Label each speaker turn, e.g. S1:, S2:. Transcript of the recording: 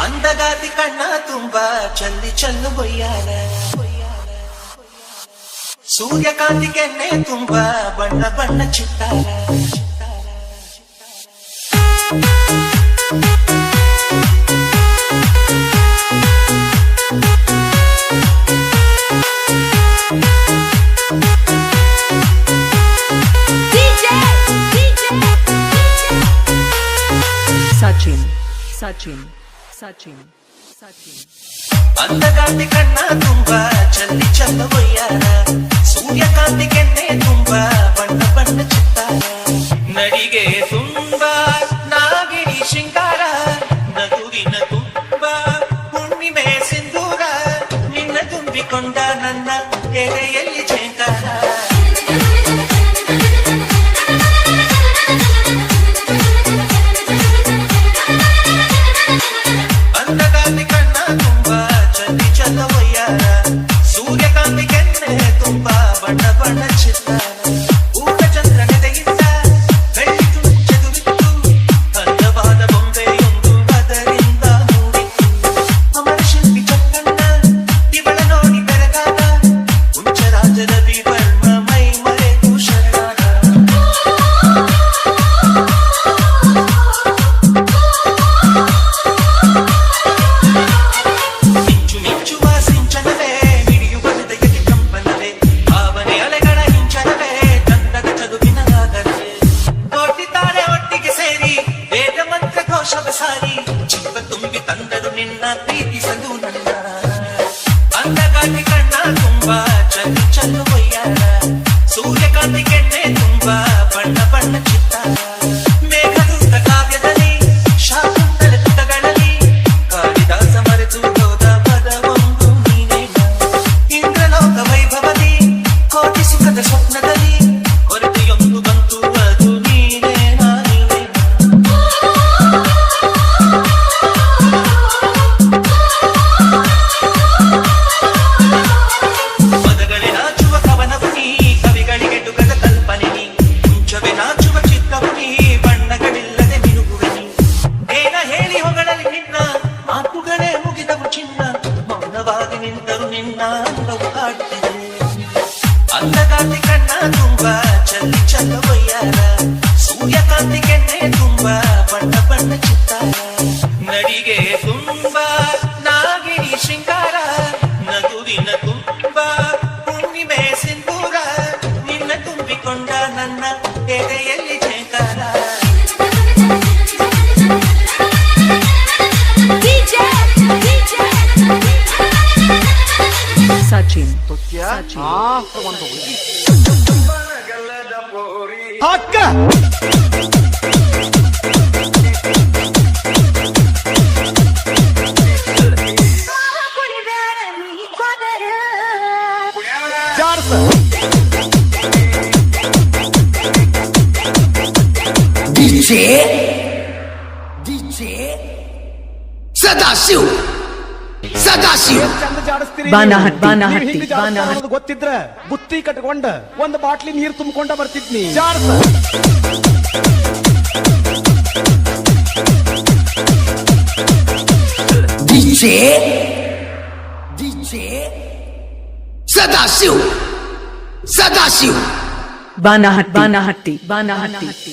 S1: ಅಂದಗಾತಿ ಕಣ್ಣ ತುಂಬಾ ಚಲ್ಲಿ ಚಲ್ಲು ಬೊಯ್ಯಾಲ ಸೂರ್ಯಕಾಂತಿ ಕೆನ್ನೆ ತುಂಬಾ ಬಣ್ಣ ಬಣ್ಣ ಚಿತ್ತಾರ
S2: Sachin, Sachin, Sachin, Sachin.
S1: ಅಂದಗಾತಿ ಕಣ್ಣ ತುಂಬಾ ಚಲ್ಲಿ ಚಲ್ಲ ಬೊಯ್ಯಾರ ಸೂರ್ಯಕಾಂತಿ ಕೆನ್ನೆ ತುಂಬಾ ಬಣ್ಣ ಬಣ್ಣ ಚಿತ್ತಾರ ನಡಿಗೆ ತುಂಬಾ ನಾಗಿಣಿ ಶೃಂಗಾರ ನಗುವಿನ ತುಂಬಾ ಹುಣ್ಣಿಮೆ ಸಿಂಧೂರ ನಿನ್ನ ತುಂಬಿಕೊಂಡ ನನ್ನ ಎದೆಯಲ್ಲಿ ಛೇಂಕಾರ ಅಂದಗಾತಿ ಕಣ್ಣ ತುಂಬಾ ಚಲ್ಲಿ ಚಲ್ಲ ಬೊಯ್ಯಾರ ಸೂರ್ಯಕಾಂತಿ ಕೆನ್ನೆ ತುಂಬಾ ಬಣ್ಣ ಬಣ್ಣ ಚಿತ್ತಾರ ಊಟ ಚಂದ್ರನೆದೆಯಿಂದ ಬೆಳ್ಳಿ ಚದುರಿತ್ತು ಅಂದವಾದ ಬೊಂಬೆಯೊಂದು ಅದರಿಂದ ಮೂಡಿತ್ತು ಅಮರ ಶಿಲ್ಪಿ ಚಕ್ಕಣ್ಣ ಇವಳ ನೋಡಿ ಬೆರಗಾದ ಹುಂಚರಾಜದ ವಿವರ್ಮ ಮೈ ಮರೆತು ಶರಣಾದ ಮಿಂಚು ಮಿಂಚುವ ಸಿಂಚನವೇ ಮಿಡಿಯುವ ಹೃದಯಕ್ಕೆ ಕಂಪನವೇ ಭಾವನೆ ಅಲೆಗಳ ಹಿಂಚನವೇ ತಂದದ ಚದುವಿನ ಆಗರವೇ ಕೋಟಿತಾರೆ ಒಟ್ಟಿಗೆ ಸೇರಿ ವೇದ ಮಂತ್ರ ಘೋಷವ ಸಾರಿ ಜೀವ ತುಂಬಿ ತಂದರು ನಿನ್ನ ಪ್ರೀತಿಸಲು ನನ್ನ ಅಂದಗಾತಿ ಕಣ್ಣ ತುಂಬಾ ಚಲ್ಲು ಚಲ್ಲು ಬೊಯ್ಯಾರ ಸೂರ್ಯಕಾಂತಿ ಕೆನ್ನೆ ತುಂಬಾ ಬಣ್ಣ ಬಣ್ಣ ಚಿತ್ತಾರ ಮೇಘದೂತ ಕಾವ್ಯದಲ್ಲಿ ಶಾಕುಂತಲ ಪುಟಗಳಲ್ಲಿ ಕಾಳಿದಾಸ ಮರೆತು ಹೋದ ಪದವೊಂದು ನೀನೇ ಇಂದ್ರಲೋಕ ವೈಭವದಿ ಕೋಟಿ ಸುಖದ ಸ್ವಪ್ನದಲ್ಲಿ ಕೊರತೆಯೊಂದು ಬಂತು ಅದು ನೀನೇ ನಾನೇ ಪದಗಳೇ ನಾಚುವ ಕವನವು ನೀ ಕವಿಗಳಿಗೆ ಡುಗದ ಕಲ್ಪನೆ ನೀ ಮುಂಚವೇ ನಾಚುವ ಚಿತ್ರವು ನೀ ಬಣ್ಣಗಳಿಲ್ಲದೆ ಮಿನುಗುವೆ ನೀ ಏನ ಹೇಳಿ ಹೊಗಳಲ್ಲಿ ನಿನ್ನ ಮಾತುಗಳೇ ಮುಗಿದವು ಚಿನ್ನ ಮೌನವಾಗಿ ನಿಂತರು ನಿನ್ನ ಅಂದವು ಕಾಡ್ತಿದೆ ಅಂದಗಾತಿ ಕಣ್ಣ ತುಂಬಾ ಚಲ್ಲಿ ಚಲ್ಲ ಬೊಯ್ಯಾರ ಸೂರ್ಯಕಾಂತಿ ಕೆನ್ನೆ ತುಂಬಾ ಬಣ್ಣ ಬಣ್ಣ ಚಿತ್ತಾರ ನಡಿಗೆ ತುಂಬಾ ನಾಗಿಣಿ ಶೃಂಗಾರ ನಗುವಿನ ತುಂಬಾ ಹುಣ್ಣಿಮೆ ಸಿಂಧೂರ ನಿನ್ನ ತುಂಬಿಕೊಂಡ ನನ್ನ ಎದೆಯಲ್ಲಿ ಛೇಂಕಾರ
S2: Sachin,
S3: ಅಕ್ಕ
S4: DJ ಸದಾಶಿವ್
S3: ಚಂದ ಜಾಡಿಸ್ತೀರಿ
S2: ಬಾನಹಟ್ಟಿ,
S3: ನೀವು.
S2: ಬಾನಹಟ್ಟಿ,
S3: ನೀವು ಹಿಂಗ್ ಜಾಡಿಸ್ತಾ
S2: ಬಾನಹಟ್ಟಿ.
S3: ಅನ್ನೋದು ಗೊತ್ತಿದ್ರ ಬುತ್ತಿ ಕಟ್ಕೊಂಡ ಒಂದು ಬಾಟ್ಲಿ ನೀರು ತುಂಬಿಕೊಂಡ ಬರ್ತಿದ್ನಿ ಜಾಡ್ಸ
S4: DJ Sadashiv
S2: Banahatti, Banahatti, Banahatti.